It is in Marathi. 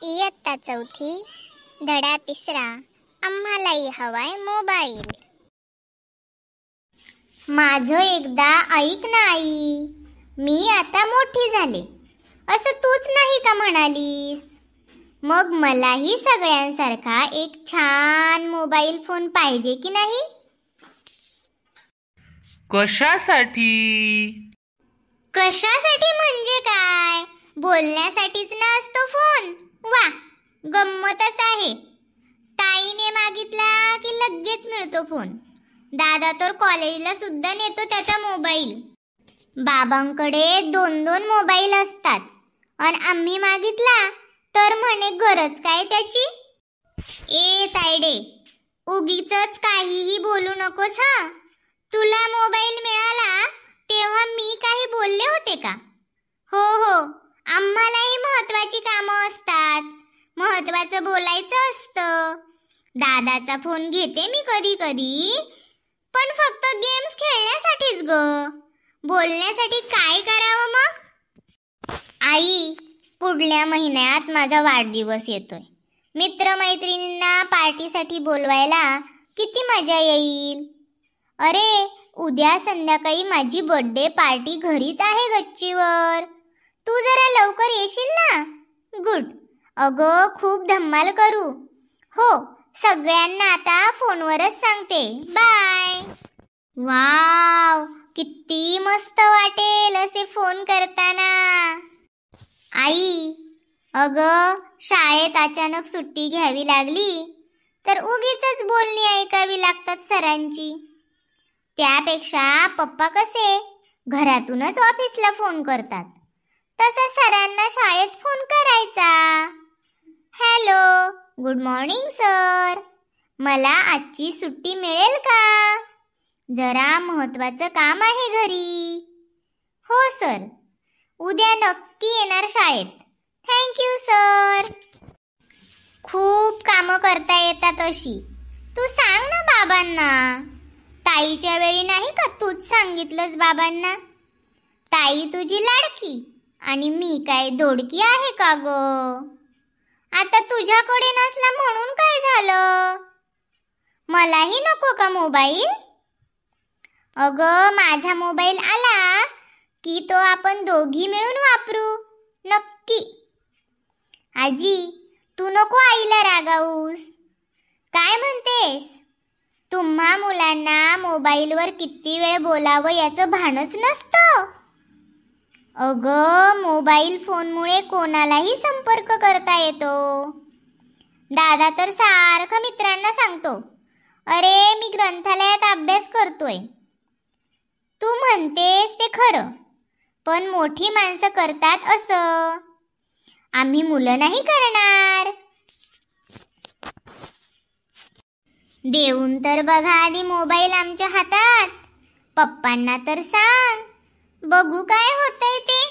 इयत्ता चौथी धडा तिसरा आम्हालाही हवाय मोबाईल। माझं एकदा ऐक ना आई, मी आता मोठी झाले असं तूच नाही का म्हणालीस? मग मलाही सगळ्यांसारखा एक छान मोबाईल फोन पाहिजे की नाही? कशासाठी? कशासाठी म्हणजे काय? बोलण्यासाठीच ना असतो फोन। वा, गंमतच आहे। ताईने मागितला की लगेच मिळतो फोन। दादा तर कॉलेजला सुद्धा नेतो त्याचा मोबाईल। बाबांकडे 2-2 मोबाईल असतात आणि आम्ही मागितला तर म्हणे गरज काय त्याची? ए तायडे, उगीचच काहीही बोलू नकोस हा। तुला मोबाईल मिळाला तेव्हा मी काही बोलले होते का? हो, आम्हालाही महत्त्वाची कामं असतात, महत्त्वाचं बोलायचं असतं। दादाचा फोन घेते मी कधी कधी, पण फक्त गेम्स खेळण्यासाठीच ग। बोलण्यासाठी काय करावं मग? आई, पुढल्या महिन्यात माझा वाढदिवस येतोय। मित्रमैत्रिणींना पार्टीसाठी बोलवायला किती मजा येईल। अरे, उद्या संध्याकाळी माझी बर्थडे पार्टी घरीच आहे गच्चीवर। तू जरा लवकर येशील ना? गुड। अगं, खूप धम्माल करू। हो, सगळ्यांना आता फोनवरच सांगते। बाय। वाव, किती मस्त वाटेल असे फोन करताना। आई, अगं, शाळेत अचानक सुट्टी घ्यावी लागली तर उगीचच बोलणी ऐकावी लागतात सरांची। त्यापेक्षा पप्पा कसे घरातूनच ऑफिसला फोन करतात, तसं सरांना शाळेत फोन करायचा। हॅलो, गुड मॉर्निंग सर, मला आजची सुट्टी मिळेल का? जरा महत्त्वाचं काम आहे घरी। हो सर, उद्या नक्की येणार शाळेत। Thank you sir. खूप कामं करता येतात अशी। तू सांग ना बाबांना। ताईच्या वेळी नाही का तूच सांगितलंस बाबांना? ताई तुझी लाडकी आणि मी काय दोडकी आहे का ग? आता तुझ्याकडे नसला म्हणून काय झालं? मलाही नको का मोबाईल? अगं, माझा मोबाईल आला की तो आपण दोघी मिळून वापरू नक्की। आजी, तू नको आईला रागावूस। काय म्हणतेस? तुम्हा मुलांना मोबाईलवर किती वेळ बोलावं याचं भानच नसतं। अगं, मोबाईल फोनमुळे कोणालाही संपर्क करता येतो। दादा तर सारखं मित्रांना सांगतो, अरे मी ग्रंथालयात अभ्यास करतोय। तू म्हणतेस ते खरं, पण मोठी माणसं करतात असं। आम्ही मुलं नाही करणार। देऊन तर बघा आधी मोबाईल आमच्या हातात। पप्पांना तर सांग, बघू काय होतंय ते।